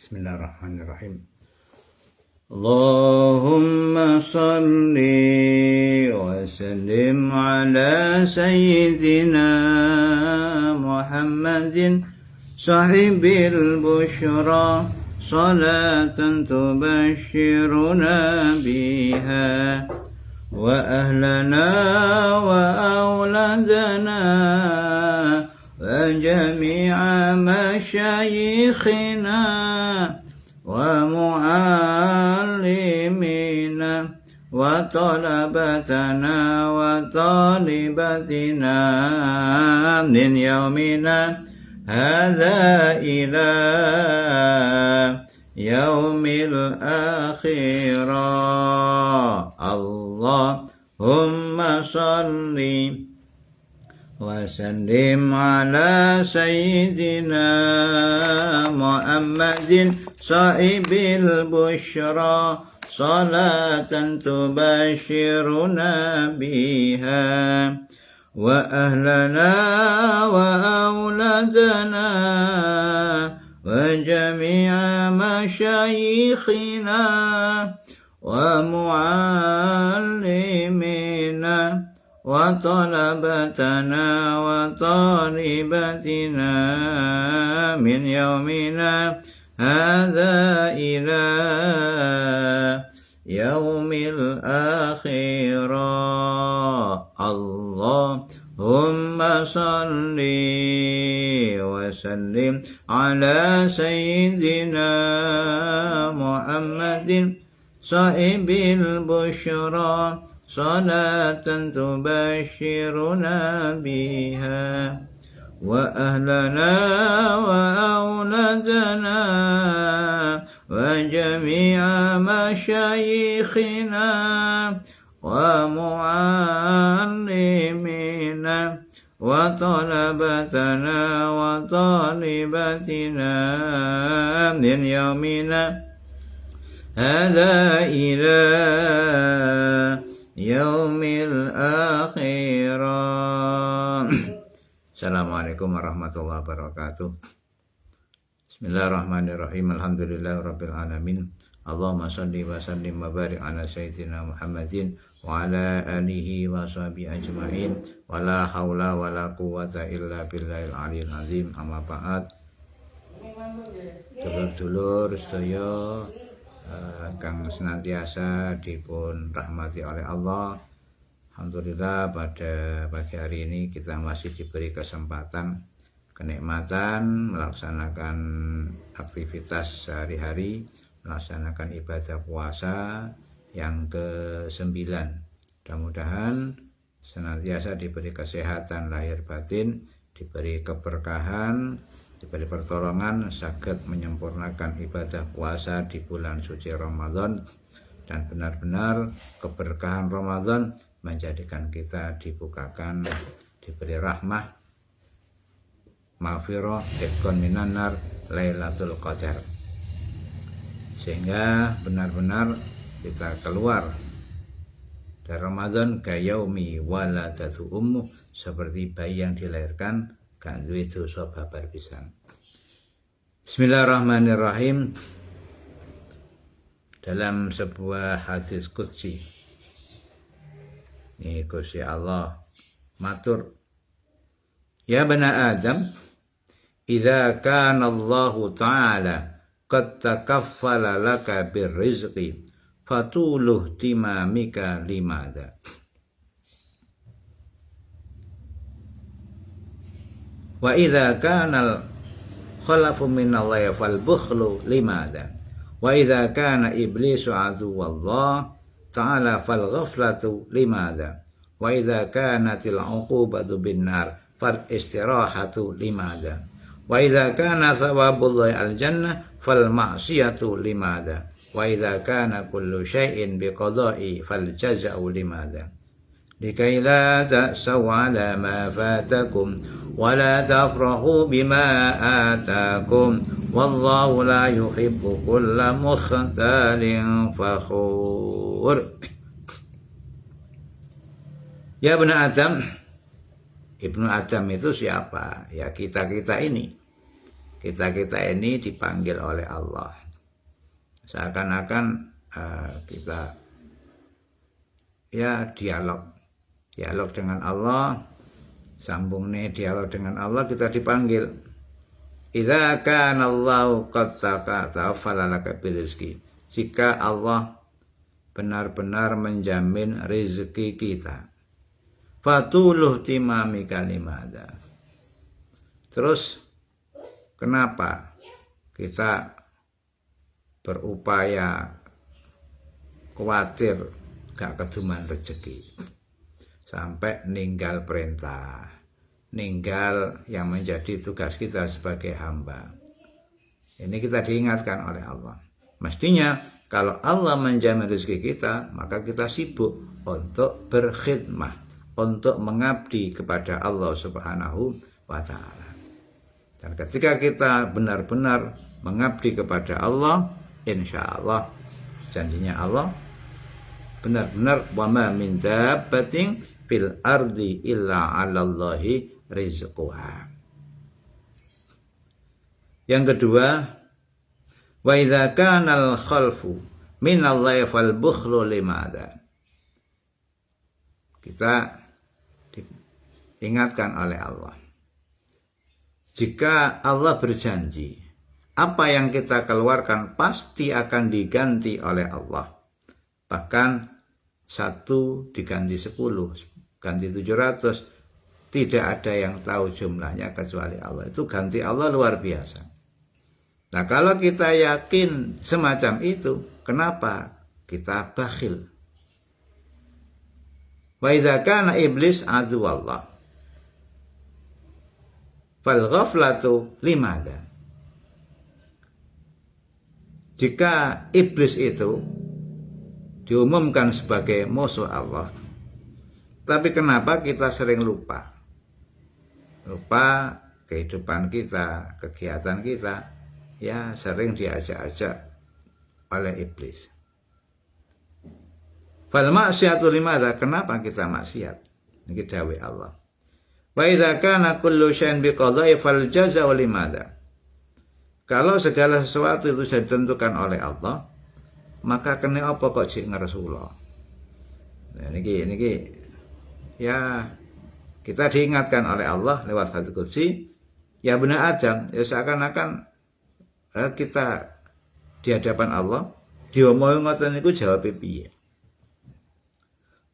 Bismillahirrahmanirrahim. Allahumma salli wa sallim ala sayyidina Muhammadin sahibil bushra salatan tubashiruna biha wa ahlana wa auladana wa jami'a masyayikhina wa muallimina wa talabatana wa talibatina min yaumina hadha ila yaumil akhirah. Allahumma salli wa sallim ala sayyidina Muhammadin sahibil bushra salatan tubashiruna biha wa ahlana wa auladana wa jami'a masyayikhina wa muallimina wa talabatana wa talibatina min yaumina hadha ila yaumil akhirah. Allahumma salli wa sallim ala sayyidina Muhammadin sahibil bushra salatan tubashiruna biha wa ahlana wa auladana wa jami'a masyayikhina wa muallimina wa talabatana wa talibatina min yaumina hadha ila yaumil akhirah. Assalamualaikum warahmatullahi wabarakatuh. Bismillahirrahmanirrahim. Alhamdulillahirabbil alamin. Allahumma shalli wa sallim wa barik ala sayyidina Muhammadin wa ala alihi wa sahbihi ajma'in. Wa la haula wa la quwwata illa billahil aliyil azim. Amma ba'd. Dulur-dulur sedaya kang senantiasa dipun rahmati oleh Allah. Alhamdulillah pada pagi hari ini kita masih diberi kesempatan, kenikmatan melaksanakan aktivitas sehari-hari, melaksanakan ibadah puasa yang ke-9. Mudah-mudahan senantiasa diberi kesehatan lahir batin, diberi keberkahan, diberi pertolongan saged menyempurnakan ibadah puasa di bulan suci Ramadan, dan benar-benar keberkahan Ramadan menjadikan kita dibukakan, diberi rahmah, maghfirah, itqan minan nar, Lailatul Qadar, sehingga benar-benar kita keluar dari Ramadan kayaumi waladatu ummu, seperti bayi yang dilahirkan kan duwe dosa babar pisan. Bismillahirrahmanirrahim. Dalam sebuah hadis qudsi, ini Gusti Allah matur, ya bana Adam, idza kana Allah Ta'ala qad takaffala laka birrizqi fatuluh timamika limada. Wa idza kana al-khalafu min Allah fal bukhlu limada. Wa idza kana iblisu aduwallah ta'ala fal ghaflatu limada. Wa idza kanatil 'uqubatu bin nar fal istirahatu limada. Wa idza kana thawabullahi al jannah fal ma'siyatu limada. Wa idza kana kullu syai'in biqada'i fal jaza'u limada. Likai la ta'saw ala ma fatakum wa la tafrahu bima atakum wallahu la yuhibbu kulla mukhtalin fakhur. Ya Ibnu Adam. Ibnu Adam itu siapa? Ya kita-kita ini. kita ini dipanggil oleh Allah. Seakan-akan kita ya dialog dengan Allah, sambung nih dialog dengan Allah, kita dipanggil. Idza kana Allahu qad taqafala laka birizqi. Jika Allah benar-benar menjamin rezeki kita. Fatuluh timami kalimada. Terus kenapa kita berupaya khawatir gak keduman rezeki sampai ninggal perintah, ninggal yang menjadi tugas kita sebagai hamba. Ini kita diingatkan oleh Allah. Mestinya kalau Allah menjamin rezeki kita, maka kita sibuk untuk berkhidmah, untuk mengabdi kepada Allah Subhanahu wa Ta'ala. Dan ketika kita benar-benar mengabdi kepada Allah, insya Allah janjinya Allah benar-benar wa ma min dabbatin fil ardi illa 'alallahi rizquha. Yang kedua, wa idza kana al-khalfu min Allah fal bukhlu limada. Kita diingatkan oleh Allah. Jika Allah berjanji, apa yang kita keluarkan pasti akan diganti oleh Allah. Bahkan 1 diganti 10, ganti 700, tidak ada yang tahu jumlahnya kecuali Allah. Itu ganti Allah luar biasa. Nah, kalau kita yakin semacam itu, kenapa kita bakhil? Wa idza kana iblis aduwallah fal ghaflatu limada. Jika iblis itu diumumkan sebagai musuh Allah, tapi kenapa kita sering lupa kehidupan kita, kegiatan kita, ya sering diajak-ajak oleh iblis. Fal maksiatu limada, kenapa kita maksiat? Ini dawuh Allah. Wa idza kana kullu syai'in biqada'i fal jazaa'u limada. Kalau segala sesuatu itu sudah ditentukan oleh Allah, maka kena apa kok jek ngersula. Nah niki ya kita diingatkan oleh Allah lewat hadits qudsi, ya benar Adam, ya seakan-akan kita di hadapan Allah diomongi ngoten niku jawab piye.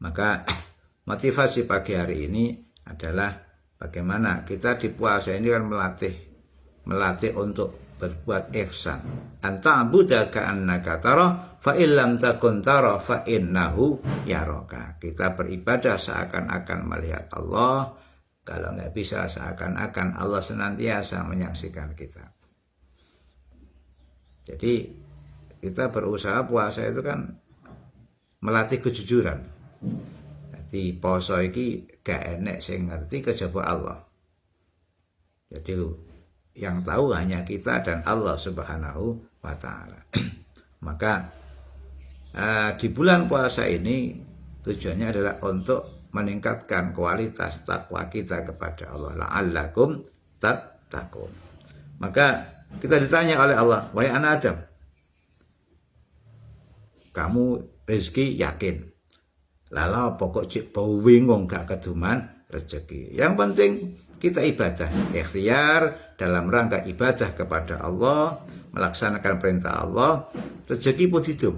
Maka motivasi pagi hari ini adalah bagaimana kita di puasa ini kan melatih untuk berbuat ihsan. Anta abuda ka'annaka tara fa illam takun tara fa innahu yaraka. Kita beribadah seakan-akan melihat Allah, kalau nggak bisa seakan-akan Allah senantiasa menyaksikan kita. Jadi kita berusaha puasa itu kan melatih kejujuran. Jadi poso iki gak enek sing ngerti kejaba Allah. Jadi yang tahu hanya kita dan Allah Subhanahu wa Ta'ala. Maka di bulan puasa ini tujuannya adalah untuk meningkatkan kualitas takwa kita kepada Allah. La'allakum tattaqun. Maka kita ditanya oleh Allah, wahai anak Adam, kamu rezeki yakin? Lala pokok cik bau bingung gak keduman rezeki. Yang penting kita ibadah, ikhtiar dalam rangka ibadah kepada Allah, melaksanakan perintah Allah, rezeki pun hidup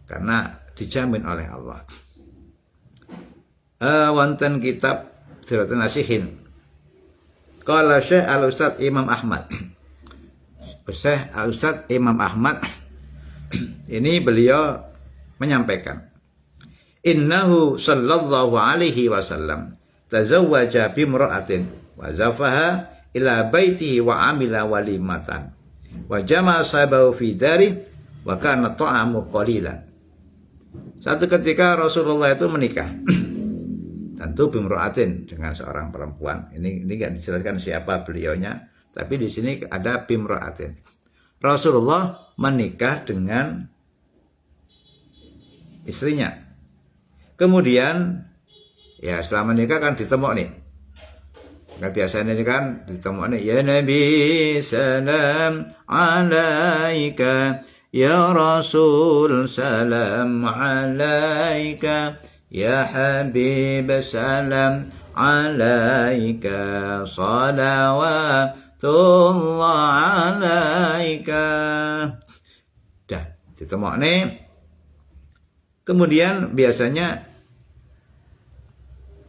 karena dijamin oleh Allah. Wonten kitab Siratul Nasihin, qala Syekh Al-Ustadz Imam Ahmad. Syekh Al-Ustadz Imam Ahmad ini beliau menyampaikan, innahu sallallahu alaihi wasallam tazawwaja bimra'atin wa zafaha ila baitihi wa amila walimatan wa jama'a sahabahu fi dari wa kana ta'amu qalilan. Satu ketika Rasulullah itu menikah tentu bimra'atin, dengan seorang perempuan. Ini enggak dijelaskan siapa beliaunya, tapi di sini ada bimra'atin. Rasulullah menikah dengan istrinya. Kemudian ya setelah menikah kan ditemok nih. Nah, biasanya ini kan ditemuknya ya Nabi salam alaika, ya Rasul salam alaika, ya Habib salam alaika, salawatullah alaika. Dah ditemuknya. Kemudian biasanya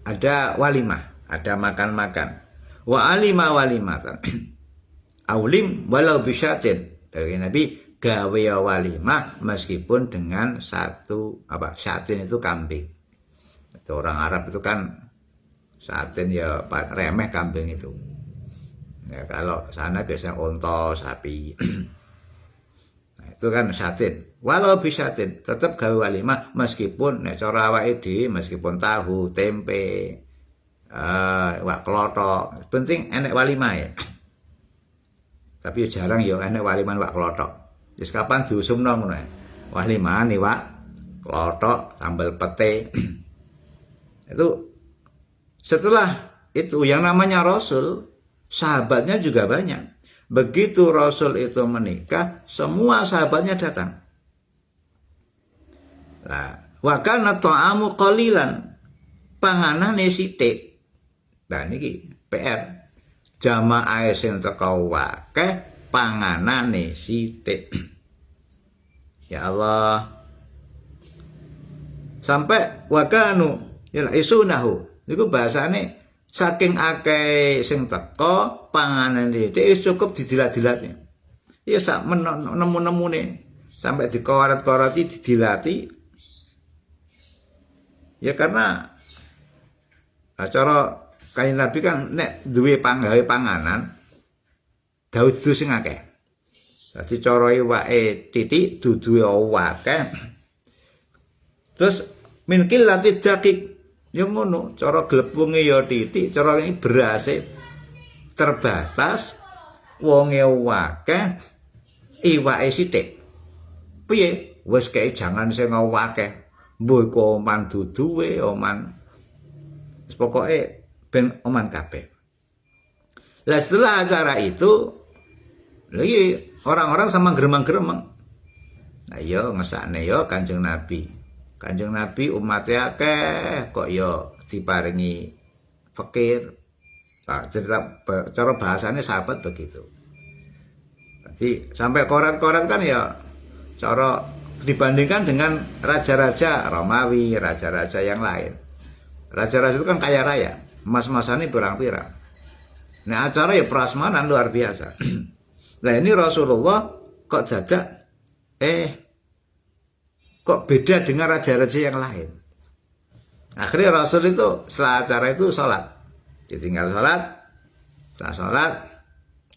ada walimah, ada makan-makan. Wa alima walimatan. Aulim walau bisyatin. Dari Nabi gawe walimah meskipun dengan satu syatin itu kambing. Itu orang Arab itu kan syatin ya remeh kambing itu. Ya, kalau sana biasanya onto, sapi. Nah, itu kan syatin. Walau bisyatin tetap gawe walimah meskipun nek cara awake dhewe meskipun tahu, tempe, wak klothok, penting enek walimah ya. Tapi jarang ya enek walimah wak klothok. Wis kapan diusumno ngono ya. Walimah nih wak klothok sambal pete. Itu setelah itu yang namanya Rasul, sahabatnya juga banyak. Begitu Rasul itu menikah, semua sahabatnya datang. Nah, wa kana ta'amu qalilan. Panganane sithik. Nah niki PR. Jamaah sing teko akeh, panganane sithik. Ya Allah. Sampai wa kanu yalaisunahu. Niku bahasane saking akeh sing teko, panganane sithik cukup didilat-dilatnya. Ya sak nemu-nemune sampai dikorat-korati didilati. Ya karena cara Kanjeng Nabi kan nek duwe panggawe panganan Daud dudu sing akeh. Dadi cara iwake titik dudu akeh. Terus min qillati daqiq yo ngono, cara glepunge ya titik, cara ini berase terbatas, wonge akeh, iwake sithik. Piye? Wis kae jangan sing akeh. Mbok iku oman duduwe, oman. Pokoke ben oman kabeh. Lah setelah acara itu, lagi orang-orang sama geremang-geremang. Nah yo ngesakne yo Kanjeng Nabi. Kanjeng Nabi umatnya akeh kok yo diparingi fakir. Nah, cerita cara bahasanya sahabat begitu. Jadi sampai koran-koran kan ya cara dibandingkan dengan raja-raja Romawi, raja-raja yang lain. Raja-raja itu kan kaya raya, emas-emasannya pirang-pirang. Nah acara ya prasmanan luar biasa. Nah ini Rasulullah kok dadak kok beda dengan raja-raja yang lain. Akhirnya Rasul itu setelah acara itu sholat. Ditinggal sholat, setelah sholat,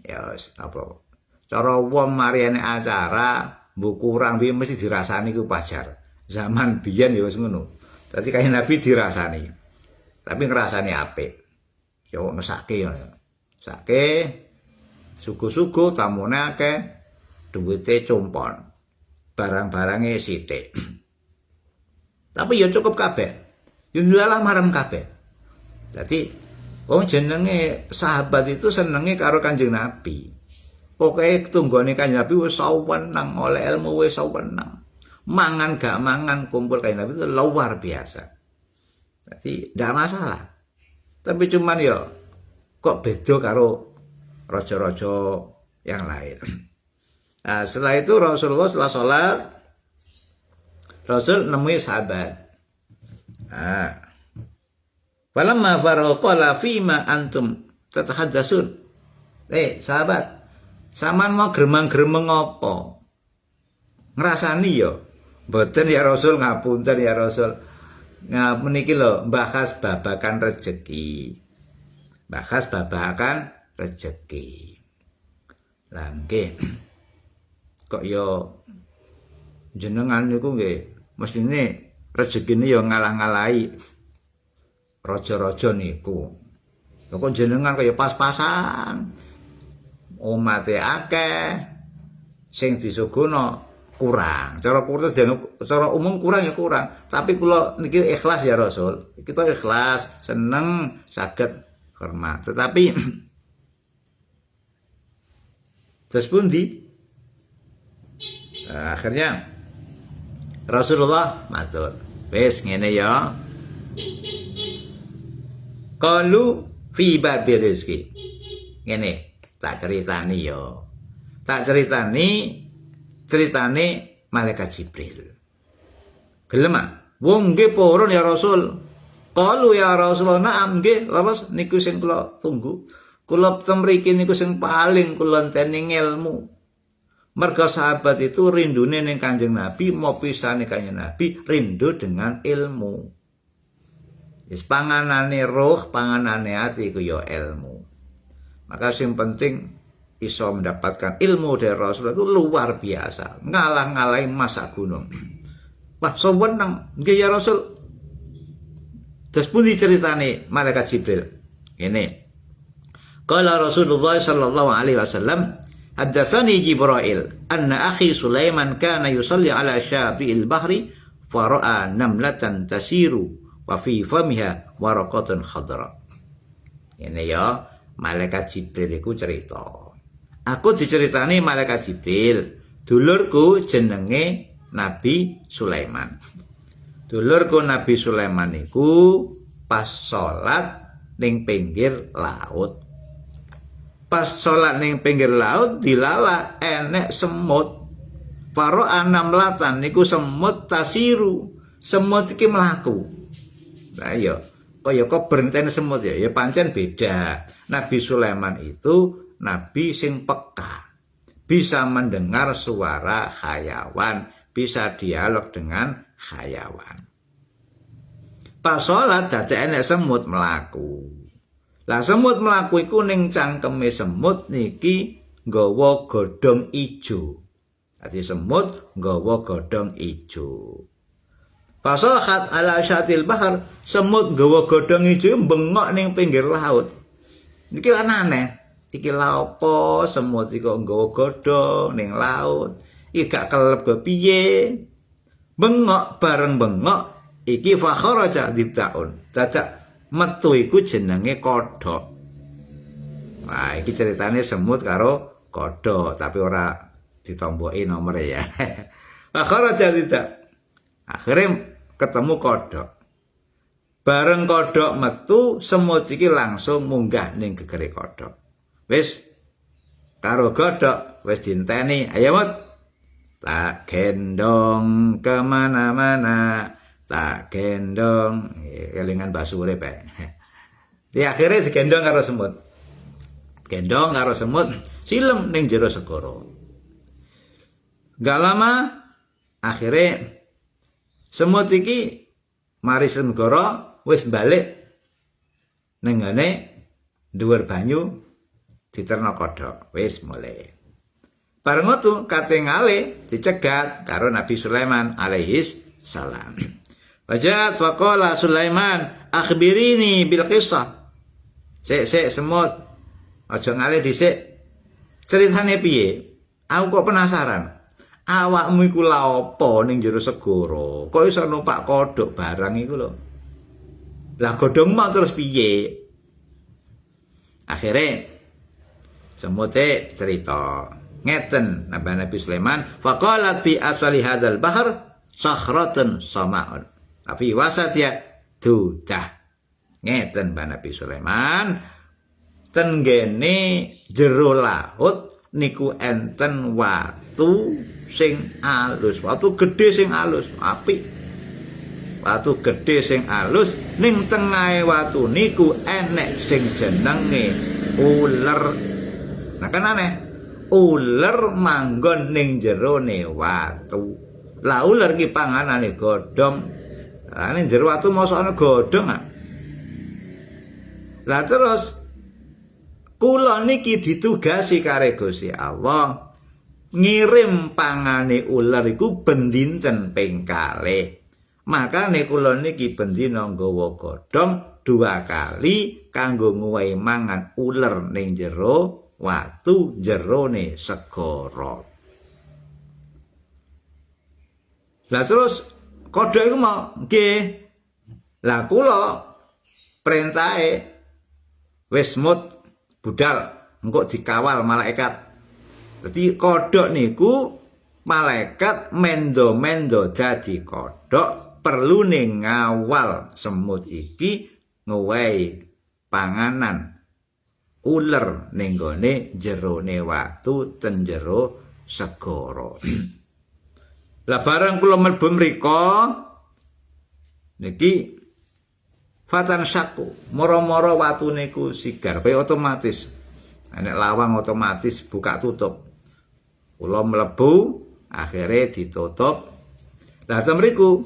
ya apa? Cara wong mariane acara, mbok kurang piye mesti dirasani ku pajar. Zaman biyen ya wis ngono. Dadi kaya Nabi dirasani. Tapi ngrasani apik. Ya wong mesake ya. Sake suku-suku tamune akeh, duwite compon. Barang-barange sithik. Tapi ya cukup kabeh. Ya ndalah marem kabeh. Dadi wong jenenge sahabat itu senenge karo Kanjeng Nabi. Pokoke tunggone Kanjeng Nabi wis sawenang, oleh ilmu wis sawenang. Mangan gak mangan kumpul Kanjeng Nabi itu luar biasa. Jadi ndak masalah. Tapi cuman ya kok beda karo raja-raja yang lain. Nah, setelah itu Rasulullah setelah sholat, Rasul nemui sahabat. Nah, falamma faragha qala fima antum tatahaddatsun. Sahabat, sampean mau gremeng-gremeng apa? Ngrasani ya. Mboten ya Rasul, ngapunten ya Rasul. Meniki lho bahas babakan rezeki. Bahas babakan rezeki. Lah nggih. Kok ya jenengan niku nggih mestine rezekine ya ngalah-ngalahi raja-raja niku. Kok jenengan kaya pas-pasan. Umate akeh sing disuguhna kurang. Cara umum kurang ya kurang. Tapi kula niki ikhlas ya Rasul. Kita ikhlas, seneng saged hormat. Tetapi terus pundi? Akhirnya Rasulullah matur, wis ngene ya. Qalu fi babil rezeki. Ngene, tak ceritani ya. Tak ceritane malaikat Jibril. Gelem ah? Wong nggih purun ya Rasul. Qalu ya Rasulullah, na'am nggih, leres niku sing kula tunggu. Kula temriki niku sing paling kula enteni ilmu. Merga sahabat itu rindune ning Kanjeng Nabi, mau pisane Kanjeng Nabi rindu dengan ilmu. Wis panganane roh, panganane ati iku ya ilmu. Maka sing penting iso mendapatkan ilmu dari Rasulullah itu luar biasa. Ngalah-ngalahin masa gunung. Wah, sewenang nggih ya Rasul. Terus pundi ceritane malaikat Jibril? Ini. Qala Rasulullah sallallahu alaihi wasallam, haddatsani Jibril anna akhi Sulaiman kana yusalli ala syafi'il bahri fa ra'a namlatan tasiru wa fi famiha waraqatun khadra. Ini ya, malaikat Jibril iku cerita. Aku diceritani malaikat Jibril, dulurku jenenge Nabi Sulaiman. Dulurku Nabi Sulaiman iku pas salat ning pinggir laut. Pas salat ning pinggir laut dilala enek semut. Faro anamlatan niku semut tasiru. Semut iki mlaku. Lah ya, kaya kok berentene semut ya. Ya pancen beda. Nabi Sulaiman itu nabi sing peka. Bisa mendengar suara hayawan, bisa dialog dengan hayawan. Pas salat dadi enek semut mlaku. Lah semut mlaku iku ning cangkeme semut niki nggawa godhong ijo. Dadi semut nggawa godhong ijo. Pasahat ala syatil bahar, semut nggawa godhong ijo bengok ning pinggir laut. Niki aneh. Iki lha apa semut iki kok nggawa godhong ning laut? Iki gak kelep go piye? Bengok bareng bengok iki fa kharaja dibtaun. Dadak metu iku jenenge kodhok. Wah, iki ceritane semut karo kodhok, tapi ora ditomboki nomere ya. Fa kharaja dibta. Akhirnya ketemu kodhok. Bareng kodhok metu, semut iki langsung munggah ning gegere kodhok. Wis karo godhok wis dinteni, ayo mut. Tak gendong kemana-mana, tak gendong, kelingan basure pe. Di akhirnya digendong karo semut. Gendong karo semut, silem ning jero segara. Gak lama akhirnya semut iki mari segara wis balik ning ngene dhuwur banyu diterno kodhok. Wis mulai. Bareng metu katingale dicegat karo Nabi Sulaiman alaihis salam. Wajat faqala Sulaiman akhbirini bil qissah. Sik semut. Aja ngale dhisik. Ceritane piye? Aku kok penasaran. Awakmu iku lha apa ning jero segara? Kok iso numpak kodhok barang iku lho. Lah godhongmu terus piye? Akhire semute cerita. Ngeten Nabi Sulaiman faqalat bi asfali hadzal bahr sakhratun sama'un. Tapi wasatya dudah. Ngeten Nabi Sulaiman tenggene jero laut niku enten watu sing alus, watu gedhe sing alus, apik. Watu gedhe sing alus, ning tengahe watu niku enek sing jenenge uler. Nah kan aneh. Uler manggon ning jerone watu. Lah uler ki panganane godhong. Lah ning jero watu mosok ana godhong ah. Lah terus kula niki ditugasi karo Gusti Allah ngirim pangane uler iku ben dinten ping kalih. Makane kula niki ben dina nggawa godhong 2 kali kanggo ngowahi mangan uler ning jero watu jerone segara. Lah terus kodhok iku mau nggih. Lah kula perintahe wis mut budal engko dikawal malaikat. Dadi kodhok niku malaikat mendo-mendo dadi kodhok perlu ngawal semut iki ngowahi panganan uler ning gone jerone watu ten jero segara. Lah bareng kula mlebu mriko niki fatan syaku moro-moro watu niku sigar kaya otomatis. Nek lawang otomatis buka tutup. Kula mlebu akhirnya ditutup. Lah temriku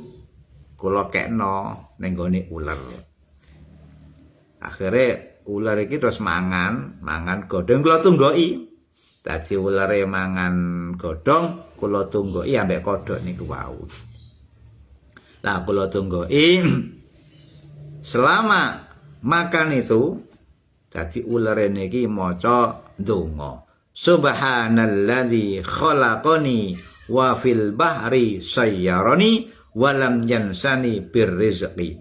kula kekno ning gone uler. Akhirnya ular iki terus mangan godhong kula tunggoki. Dadi ulare mangan godhong kula tunggoki ambek kodhok niku wau. Lah kula tunggoki selama makan itu dadi ulare niki maca ndonga. Subhanalladzi khalaqani wa fil bahri sayyarani wa lam yansani birrizqi.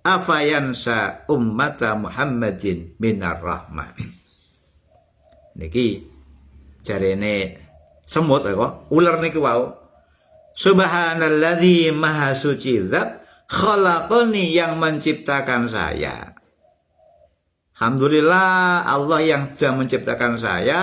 Afayansa ummata Muhammadin minar rahmah. Niki jarene semut kok ular niki wau. Subhanalladzi maha suci zat khalaqani yang menciptakan saya. Alhamdulillah Allah yang sudah menciptakan saya.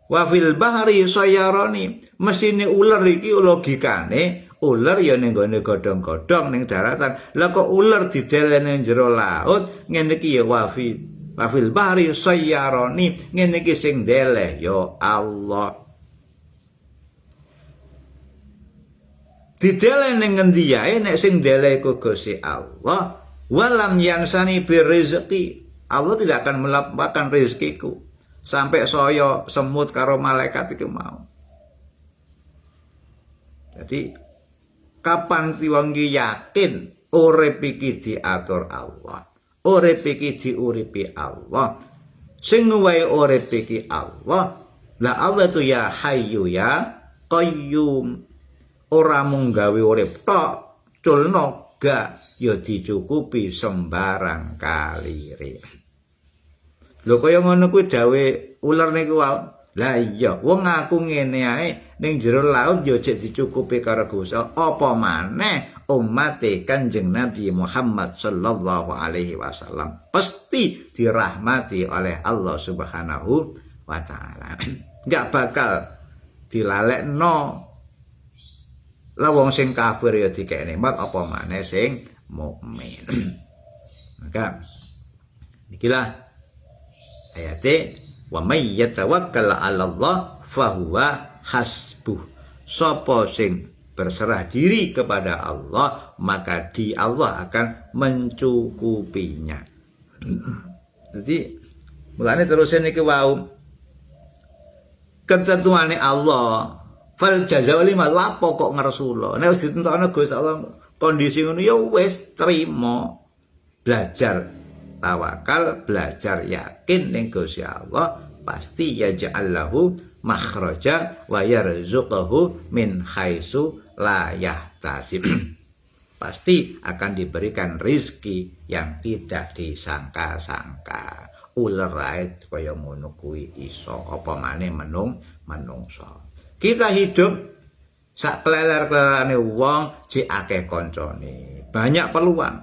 Wa fil bahri sayyarani. Mesine ular iki logikane ular ya ning gone godhong-godhong ning daratan. Lah kok ular didelene ning jero laut ngene iki ya wa fil bahri sayyarani. Ngene iki sing deleh ya Allah. Dideleh ning ngendi ae nek sing deleh iku Gusti Allah. Walam yansani birrizqi. Allah tidak akan melampakan rezekiku sampai saya semut karo malaikat itu mau. Jadi kapan wong yakin urip iki diatur Allah, urip iki diuripi Allah, sing wae urip iki Allah. Lah Allah itu ya hayyu ya qayyum. Ora mung gawe urip tok, culno gak ya dicukupi sembarang kalire. Lho kaya ngono kuwi dawe ular niku wae. Lah iya, wong aku ngene ae ning jero laut ya jek dicukupi karo Gusti. Apa maneh umat Kanjeng Nabi Muhammad sallallahu alaihi wasallam pasti dirahmati oleh Allah Subhanahu wa taala. Enggak bakal dilalekno. Lah wong sing kafir ya dikek nikmat apa maneh sing mukmin. Maka ikilah ayate wa may yatawakkal 'ala Allah fahuwa hasbuh. Sapa sing berserah diri kepada Allah maka di Allah akan mencukupinya. Jadi mulane terus niki wau ketentuane Allah fal jazaa'u liman lapo kok ngersula. Nek wis ditentokno Gusti Allah kondisi ngono ya wis trima. Belajar tawakal, belajar yakin ning Gusti Allah pasti yaj'allahu makhraja wa yarzuquhu min haitsu la yahtasib. Pasti akan diberikan rezeki yang tidak disangka-sangka. Ular ae kaya ngono kuwi iso apa maneh menungso. Kita hidup sak kleler-klerane wong jek akeh kancane. Banyak peluang.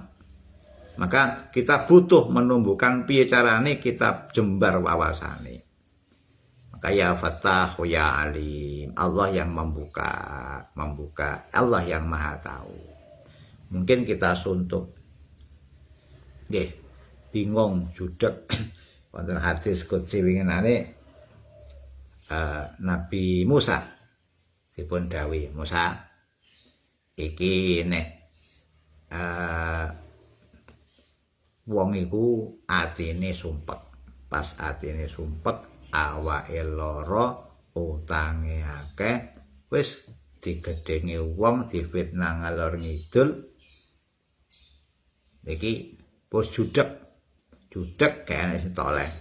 Maka kita butuh menumbuhkan piye carane kita jembar wawasane. Maka ya Fattah ya Alim, Allah yang membuka, Allah yang Maha Tahu. Mungkin kita suntuk. Nggih, bingung judeg wonten hadis qudsi winginane Nabi Musa dipun dawuhi, Musa iki nek wong iku atine sumpek, pas atine sumpek awake lara utange akeh wis digedenge wong difitnah ngalor ngidul iki pos judeg kene sing toleh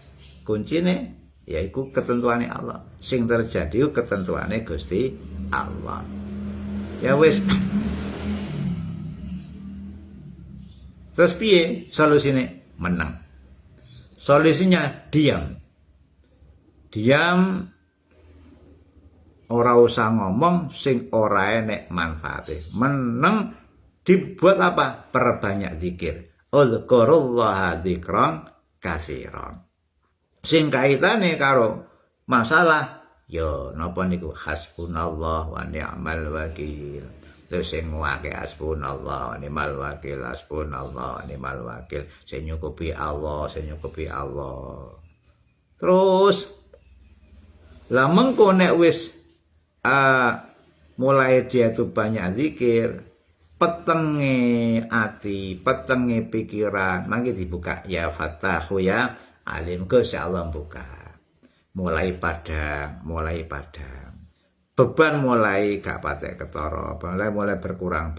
kuncine yaiku ketentuane Allah. Sing terjadi ketentuane Gusti Allah. Ya wis. Terus piye solusine? Menang. Solusinya diam. Diam, ora usah ngomong sing ora enek manfaate. Meneng dibuat apa? Perbanyak zikir. Uzkurullaha dzikran katsiran. Sing kaitane karo masalah ya napa niku hasbunallah wa ni'mal wakil. Terus sing ngake hasbunallah wa ni'mal wakil, hasbunallah wa ni'mal wakil. Sing nyukupi Allah, sing nyukupi Allah. Terus lah mengko nek wis mulai dia tuh banyak zikir, petenge ati, petenge pikiran, mangke dibuka ya Fattahu ya Alim, Gusti Allah buka. Mulai padang. Beban mulai gak patek ketara, mulai berkurang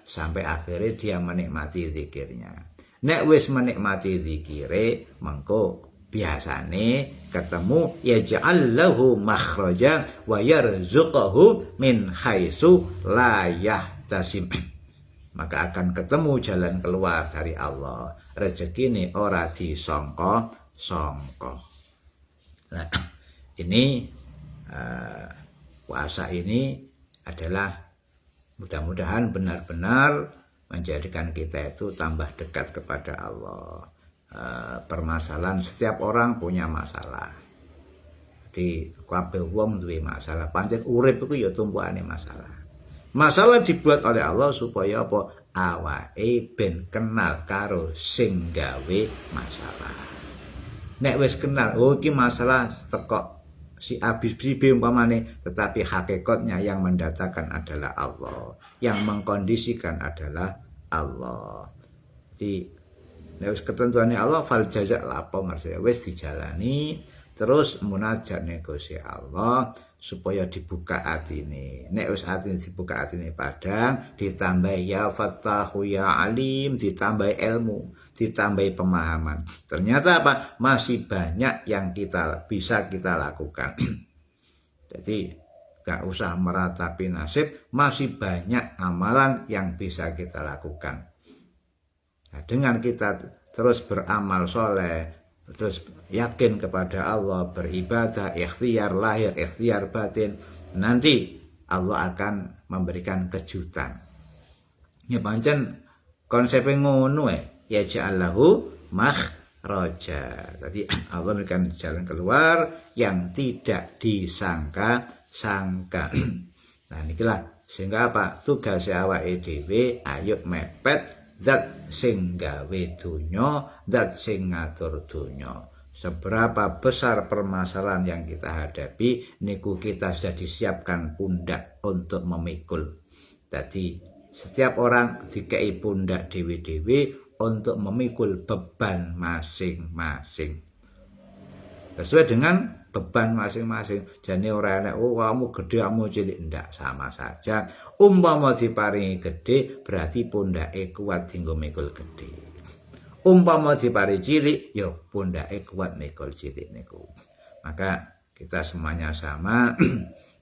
sampai akhirnya dia menikmati zikirnya. Nek wis menikmati zikire, mengko biasane ketemu yaj'al lahu makhraja wa yarzuqahu min haitsu la yahtasib. Maka akan ketemu jalan keluar dari Allah. Rezekine ora disangka-sangka. Nah, ini puasa ini adalah mudah-mudahan benar-benar menjadikan kita itu tambah dekat kepada Allah. Permasalahan setiap orang punya masalah. Jadi kabeh wong duwe masalah. Pancen urip iku ya tumpukane masalah. Masalah dibuat oleh Allah supaya apa? Awake ben kenal karo sing gawe masalah. Nek wis kenal, oh iki masalah teko si abis B umpamane, tetapi hakikatnya yang mendatangkan adalah Allah, yang mengkondisikan adalah Allah. Jadi nek wis ketentuane Allah fal jazak lapo maksudnya wis dijalani, terus munajat negosi Allah supaya dibuka atine. Nek wis atine dibuka atine padang, ditambah ya Fattahu ya Alim, ditambah ilmu, ditambah pemahaman. Ternyata apa? Masih banyak yang bisa kita lakukan. Jadi gak usah meratapi nasib, masih banyak amalan yang bisa kita lakukan. Nah, dengan kita terus beramal soleh, terus yakin kepada Allah, beribadah, ikhtiar lahir, ikhtiar batin, nanti Allah akan memberikan kejutan. Ya pancen konsepnya ngono ya ja'allahu makhraja. Tadi Allah memberikan jalan keluar yang tidak disangka-sangka. Nah inilah sehingga apa? Tugas awake dhewe ayo mepet zat sing gawe dunya, zat sing ngatur dunya. Seberapa besar permasalahan yang kita hadapi, niku kita sudah disiapkan pundak untuk memikul. Jadi setiap orang dikei pundak dewe-dewe untuk memikul beban masing-masing. Sesuai dengan beban masing-masing. Jadi ora enek oh kamu gede kamu cilik, ndak, sama saja. Umpama diparingi gede berarti pundake kuat dienggo mikul gede. Umpama diparingi cilik ya pundake kuat mikul cilik niku. Maka kita semuanya sama.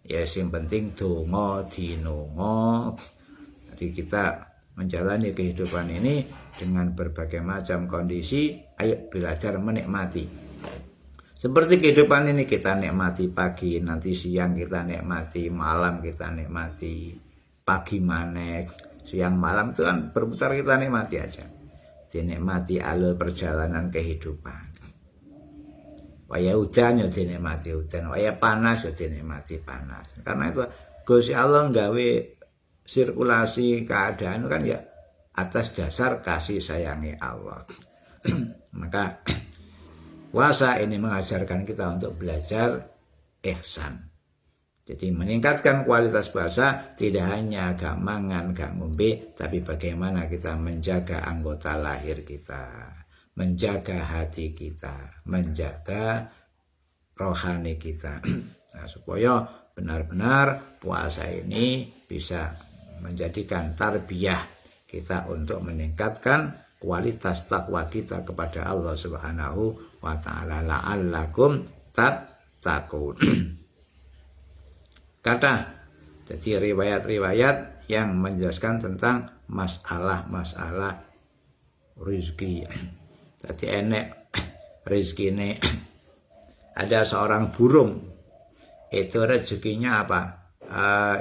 Ya sing penting donga dinonga. Jadi kita menjalani kehidupan ini dengan berbagai macam kondisi, ayo belajar menikmati. Seperti kehidupan ini kita nikmati pagi, nanti siang kita nikmati, malam kita nikmati, pagi maneh, siang malam itu kan berputar, kita nikmati aja. Dinikmati alur perjalanan kehidupan. Waya udan ya dinikmati udan, waya panas ya dinikmati panas. Karena itu Gusti Allah nggawe sirkulasi keadaan kan ya atas dasar kasih sayangi Allah. Maka puasa ini mengajarkan kita untuk belajar ihsan. Jadi meningkatkan kualitas puasa tidak hanya gak mangan, gak ngombe, tapi bagaimana kita menjaga anggota lahir kita, menjaga hati kita, menjaga rohani kita. Nah, supaya benar-benar puasa ini bisa menjadikan tarbiyah kita untuk meningkatkan kualitas takwa kita kepada Allah Subhanahu wa ta'ala, la'allakum tattaqun. Kata jadi riwayat-riwayat yang menjelaskan tentang masalah-masalah rezeki. Jadi enek rezekine. Ada seorang burung, itu rezekinya apa?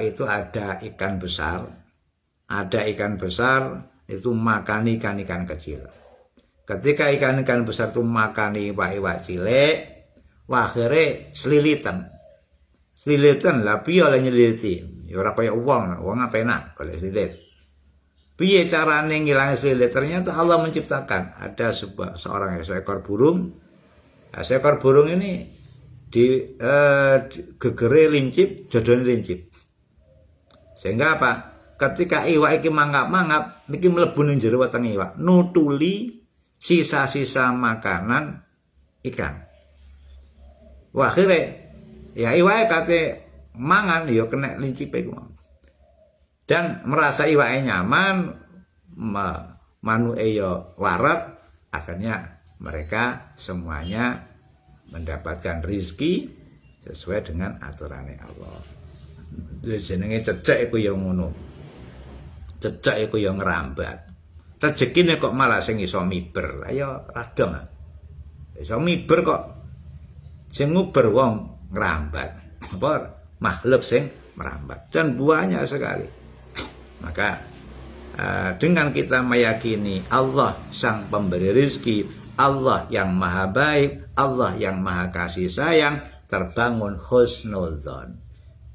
Itu ada ikan besar. Ada ikan besar, itu makan ikan-ikan kecil. Ketika ikan-ikan besar itu makan iwak-iwak cilik, akhirnya selilitan. Selilitan lah, piye oleh nyeliliti. Ya ora kaya wong apa enak kalau selilit. Piye carane ngilangi selilit? Ternyata Allah menciptakan ada seekor burung. Nah, seekor burung ini gegere lincip, jodone lincip. Sehingga apa? Ketika iwak iki mangap-mangap, niki mlebu ning jero weteng iwak, nutuli sisa-sisa makanan ikan. Wah, akhirnya ya iwake kate mangan ya kena lincipe ku. Dan merasa iwake nyaman, manuke ya warak, akhirnya mereka semuanya mendapatkan rezeki sesuai dengan aturannya Allah. Jenenge cecek iku ya ngono. Cecek iku ya ngrambat. Rezekine kok malah sing iso miber. Ayo radong. Iso miber kok sing nguber wong ngrambat. Apa makhluk sing merambat. Dan banyak sekali. Maka dengan kita meyakini Allah sang pemberi rezeki, Allah yang maha baik, Allah yang maha kasih sayang, terbangun husnudzon.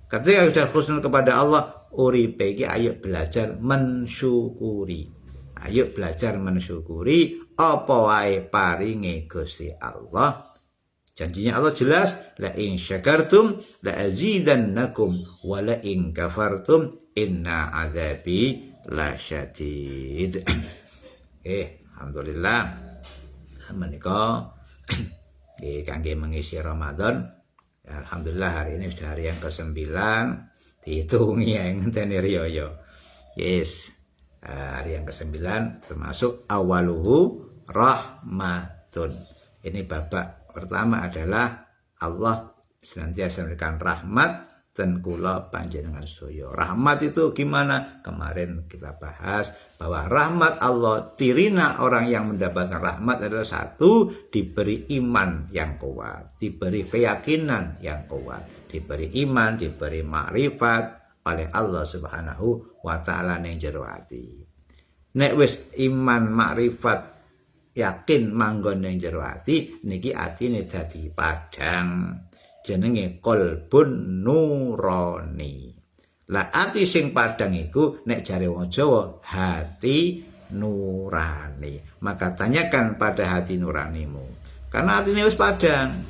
Ketika sudah husnul kepada Allah, uripe iki ayo belajar mensyukuri. Ayo belajar mensyukuri apa wae paringe Gusti Allah. Janjinya Allah jelas, la in syakartum la azidannakum wa la in kafartum inna azabi lasyadid. Alhamdulillah menika kangge mengisi Ramadan. Alhamdulillah hari ini sudah hari yang ke-9. Dihitungi ya ngenteni riyo. Yes. Hari yang ke-9 termasuk awaluhu rahmatun. Ini babak pertama adalah Allah senantiasa memberikan rahmat dan kula panjenengan sedaya. Rahmat itu gimana? Kemarin kita bahas bahwa rahmat Allah, tirina orang yang mendapatkan rahmat adalah satu, diberi iman yang kuat, diberi keyakinan yang kuat, diberi iman, diberi makrifat oleh Allah Subhanahu wa taala ning jero ati. Nek wis iman makrifat yakin manggon ning jero ati, niki atine dadi padhang. Jenenge qalbun nurani. Lah ati sing padhang iku nek jare wong Jawa hati nurani. Maka tanyakan pada hati nuranimu. Karena atine wis padhang.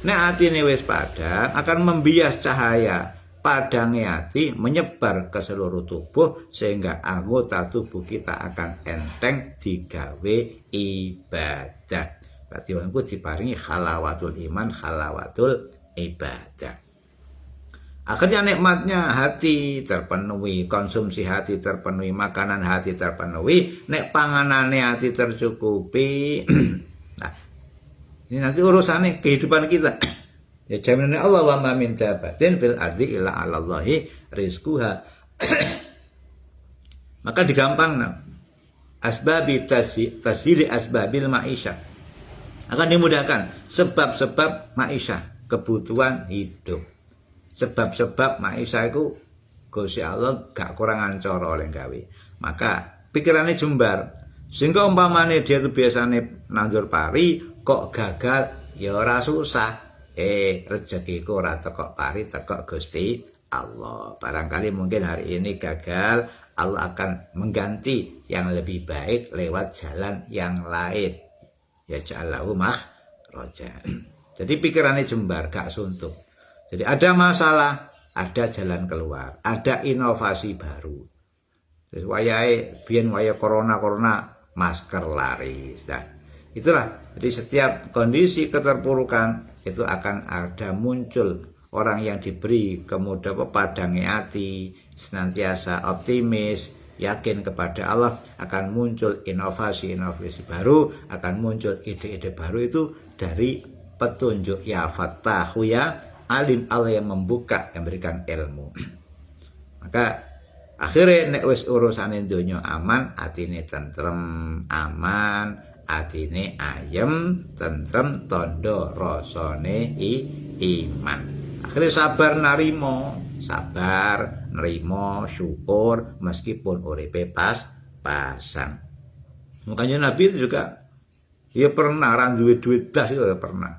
Nek atine wis padhang akan membias cahaya padhange ati menyebar ke seluruh tubuh sehingga anggota tubuh kita akan enteng digawe ibadah. Berarti wongku diparingi halawatul iman, halawatul ibadah. Akhirnya nikmatnya hati terpenuhi, konsumsi hati terpenuhi, makanan hati terpenuhi, nek panganane hati tercukupi. Nah, ini nanti urusannya kehidupan kita. Ya jaminannya Allah wa ma min dabatin fil ardi illa 'alallahi rizquha. Maka digampangna. Asbabi tasdili asbabil ma'isyah. Akan dimudahkan sebab-sebab ma'isyah, kebutuhan hidup. Sebab-sebab ma'isyah itu Gusti Allah gak kurangan cara oleh gawe. Maka pikirannya jembar. Sehingga umpamane dia itu biasanya nandur pari kok gagal ya ora susah. Rezekiku ora teko pari, teko Gusti Allah. Barangkali mungkin hari ini gagal, Allah akan mengganti yang lebih baik lewat jalan yang lain. Ya ja'alahu makhraja. Jadi pikirannya jembar, gak suntuk. Jadi ada masalah, ada jalan keluar, ada inovasi baru. Terus wayahe biyen waya corona masker laris. Nah, itulah. Jadi setiap kondisi keterpurukan itu akan ada muncul orang yang diberi kemudahan padhange ati, senantiasa optimis, yakin kepada Allah, akan muncul inovasi-inovasi baru, akan muncul ide-ide baru itu dari petunjuk ya Fattahu ya Alim, Allah yang membuka, yang memberikan ilmu. Maka akhirnya nek wis urusane donya aman, atine tentrem, aman, atine ayem, tentrem, tondo rasane iman. Akhirnya sabar nerimo, syukur meskipun uripe pas-pasan. Makanya Nabi itu juga ya pernah ra duwe duit blas itu ya pernah.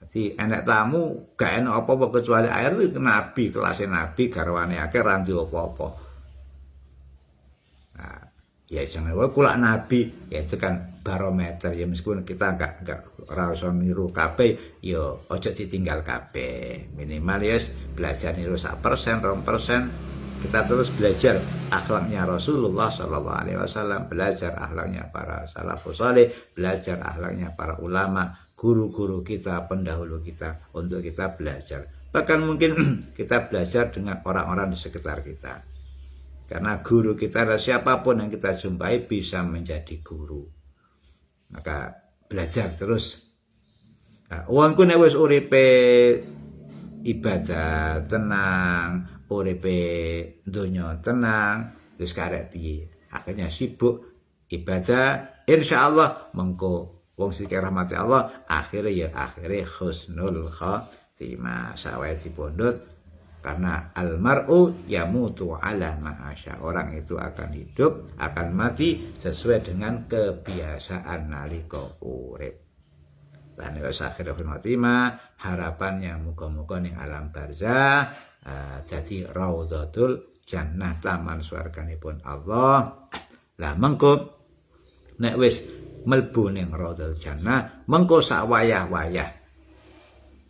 Jadi enek tamu gak enak apa-apa kecuali air itu Nabi, kelasnya Nabi garwane akeh ra duwe apa-apa. Nah, ya jangan wae kula Nabi ya itu kan barometer ya meskipun kita enggak ora usah niru kabeh ya aja ditinggal kabeh. Minimal ya belajar niru 1%, 2%. Kita terus belajar akhlaknya Rasulullah Sallallahu Alaihi Wasallam, belajar akhlaknya para salafus saleh, belajar akhlaknya para ulama, guru-guru kita, pendahulu kita, untuk kita belajar. Bahkan mungkin kita belajar dengan orang-orang di sekitar kita. Karena guru kita adalah siapapun yang kita jumpai bisa menjadi guru. Maka belajar terus. Nah, wongku nek wis uripe ibadah tenang, uripe donya tenang, wis karek piye. Akhirnya sibuk ibadah, insyaallah mengko wong sing rahmati Allah akhirnya husnul khatimah sawae dipundhut. Karena almar'u yamutu ala ma'asya. Orang itu akan hidup, akan mati sesuai dengan kebiasaan nalika urip. Lan wis akhirul khatimah, harapannya muga-muga ning alam barzah jadi raudhatul jannah, taman swarganipun Allah. Lah mengko nek wis mlebu ning raudhatul jannah, mengko sak wayah-wayah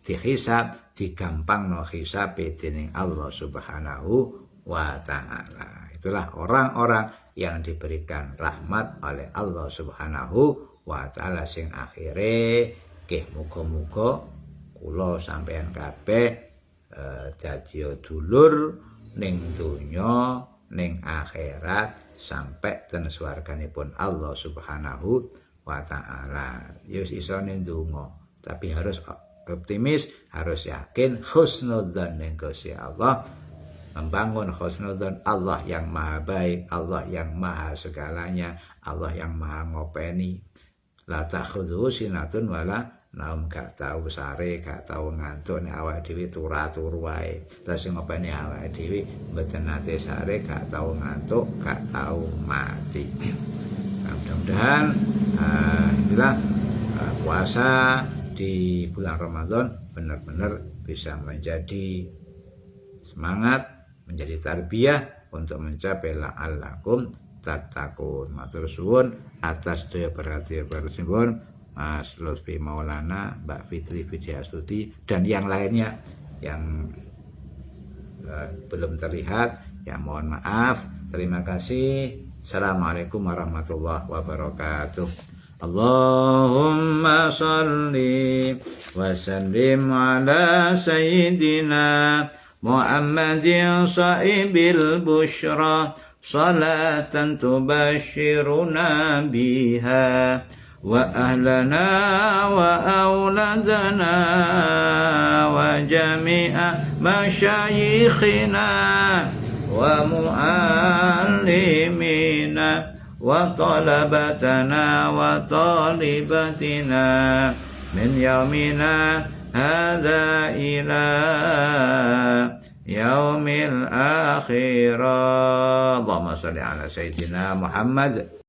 dihisab, digampangno hisabe dening Allah Subhanahu wa taala. Itulah orang-orang yang diberikan rahmat oleh Allah Subhanahu wa taala sing akhire nggih muga-muga kula sampeyan kabeh dadi dulur ning donya ning akhirat sampai ten swarganipun Allah Subhanahu wa taala. Ya isone ndonga, tapi harus optimis, harus yakin husnudzan ning Gusti Allah, membangun husnudzan Allah yang maha baik, Allah yang maha segalanya, Allah yang maha ngopeni. La takhudhu sinatun wala naum, gak tahu sare, gak tahu ngantuk nek awake dhewe turu wae. Lah sing ngopeni awake dhewe mboten nate sare, gak tahu ngantuk, gak tahu mati. Nah, mudah-mudahan inilah puasa di bulan Ramadan benar-benar bisa menjadi semangat, menjadi tarbiyah untuk mencapai la'allakum tattaqun. Matur suwun atas daya perhatian Mas Lutfi Maulana, Mbak Fitri Widyastuti, dan yang lainnya yang belum terlihat, ya mohon maaf. Terima kasih. Assalamualaikum warahmatullahi wabarakatuh. Allahumma salli wa sallim ala sayyidina Muhammadin sahibil bushra, salatan tubashiruna biha wa ahlana wa auladana wa jami'a masyayikhina wa muallimina wa talabatana wa talibatina min yaumina hadza ila yaumil akhirah. Allahumma shalli ala sayyidina Muhammad.